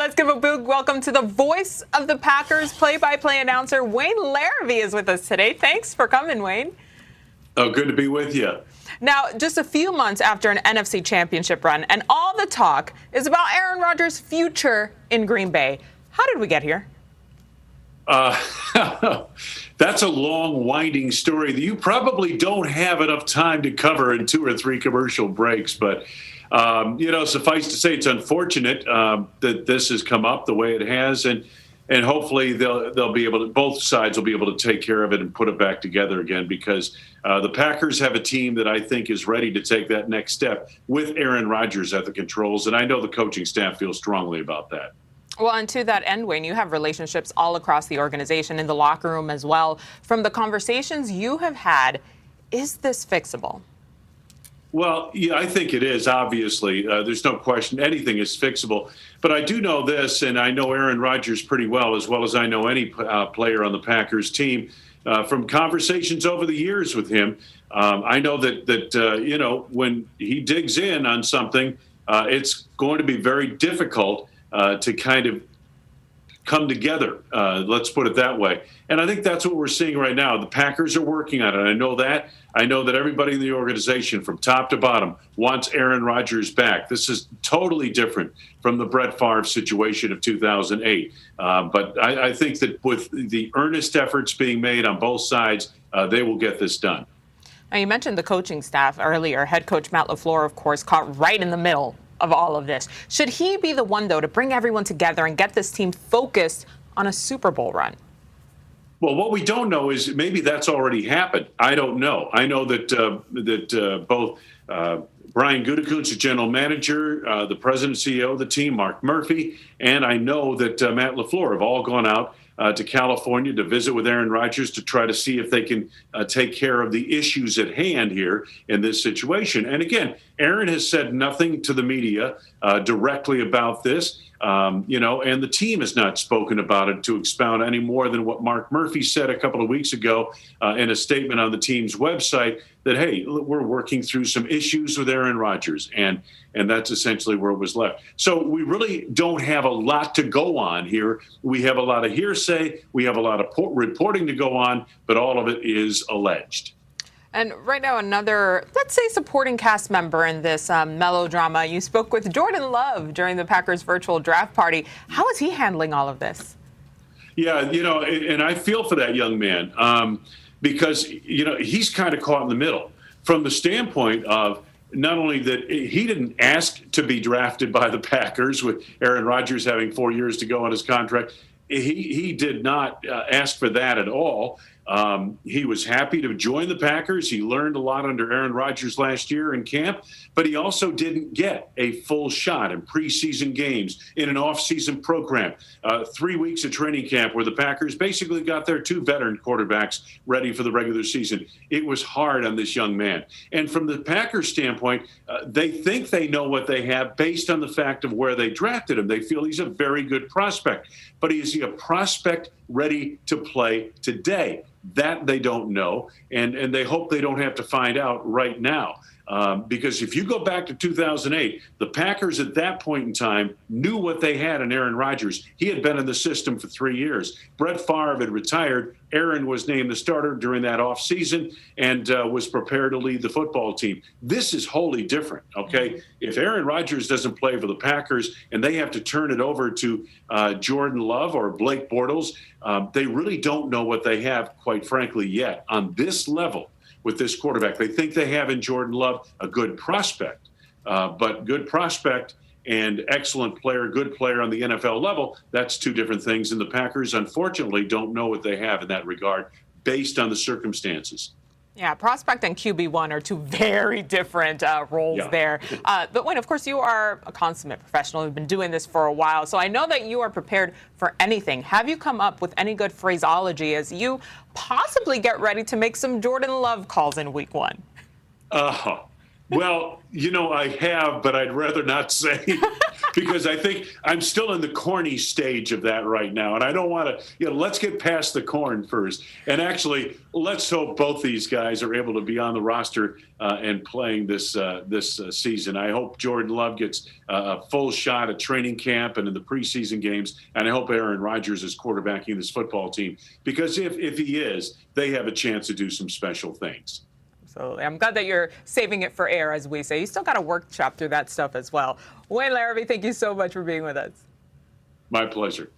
Let's give a big welcome to the voice of the Packers play-by-play announcer, Wayne Laravee, is with us today. Thanks for coming, Wayne. Oh, good to be with you. Now, just a few months after an NFC championship run, and all the talk is about Aaron Rodgers' future in Green Bay. How did we get here? That's a long, winding story that you probably don't have enough time to cover in 2 or 3 commercial breaks. But, suffice to say, it's unfortunate that this has come up the way it has. And hopefully they'll be able to, both sides will be able to take care of it and put it back together again, because the Packers have a team that I think is ready to take that next step with Aaron Rodgers at the controls. And I know the coaching staff feels strongly about that. Well, and to that end, Wayne, you have relationships all across the organization, in the locker room as well. From the conversations you have had, is this fixable? Well, yeah, I think it is, obviously. There's no question anything is fixable. But I do know this, and I know Aaron Rodgers pretty well as I know any player on the Packers team. From conversations over the years with him, I know that when he digs in on something, it's going to be very difficult to kind of come together. Let's put it that way. And I think that's what we're seeing right now. The Packers are working on it. I know that. I know that everybody in the organization from top to bottom wants Aaron Rodgers back. This is totally different from the Brett Favre situation of 2008. But I think that with the earnest efforts being made on both sides, they will get this done. Now, you mentioned the coaching staff earlier. Head coach Matt LaFleur, of course, caught right in the middle of all of this. Should he be the one, though, to bring everyone together and get this team focused on a Super Bowl run? Well, what we don't know is maybe that's already happened. I don't know. I know that both Brian Gutekunst, the general manager, the president and CEO of the team, Mark Murphy, and I know that Matt LaFleur have all gone out to California to visit with Aaron Rodgers to try to see if they can take care of the issues at hand here in this situation. And again, Aaron has said nothing to the media directly about this, and the team has not spoken about it to expound any more than what Mark Murphy said a couple of weeks ago in a statement on the team's website that, hey, we're working through some issues with Aaron Rodgers, and that's essentially where it was left. So we really don't have a lot to go on here. We have a lot of hearsay. We have a lot of reporting to go on, but all of it is alleged. And right now, another, let's say, supporting cast member in this melodrama. You spoke with Jordan Love during the Packers virtual draft party. How is he handling all of this? Yeah, and I feel for that young man because, he's kind of caught in the middle from the standpoint of not only that he didn't ask to be drafted by the Packers with Aaron Rodgers having 4 years to go on his contract. He did not ask for that at all. He was happy to join the Packers. He learned a lot under Aaron Rodgers last year in camp, but he also didn't get a full shot in preseason games, in an off-season program, 3 weeks of training camp where the Packers basically got their 2 veteran quarterbacks ready for the regular season. It was hard on this young man. And from the Packers standpoint, they think they know what they have based on the fact of where they drafted him. They feel he's a very good prospect. But is he a prospect ready to play today? That they don't know, and they hope they don't have to find out right now. Because if you go back to 2008, the Packers at that point in time knew what they had in Aaron Rodgers. He had been in the system for 3 years. Brett Favre had retired. Aaron was named the starter during that offseason and was prepared to lead the football team. This is wholly different, okay? If Aaron Rodgers doesn't play for the Packers and they have to turn it over to Jordan Love or Blake Bortles, they really don't know what they have, quite frankly, yet on this level. With this quarterback, they think they have in Jordan Love a good prospect, but good prospect and excellent player, good player on the NFL level, that's 2 different things. And the Packers, unfortunately, don't know what they have in that regard based on the circumstances. Yeah, prospect and QB1 are 2 very different roles there. But Wayne, of course, you are a consummate professional. You've been doing this for a while, so I know that you are prepared for anything. Have you come up with any good phraseology as you possibly get ready to make some Jordan Love calls in week 1? Well, I have, but I'd rather not say because I think I'm still in the corny stage of that right now. And I don't want to, let's get past the corn first. And actually, let's hope both these guys are able to be on the roster and playing this season. I hope Jordan Love gets a full shot at training camp and in the preseason games. And I hope Aaron Rodgers is quarterbacking this football team, because if he is, they have a chance to do some special things. Absolutely. I'm glad that you're saving it for air, as we say. You still got to workshop through that stuff as well. Wayne Laravee, thank you so much for being with us. My pleasure.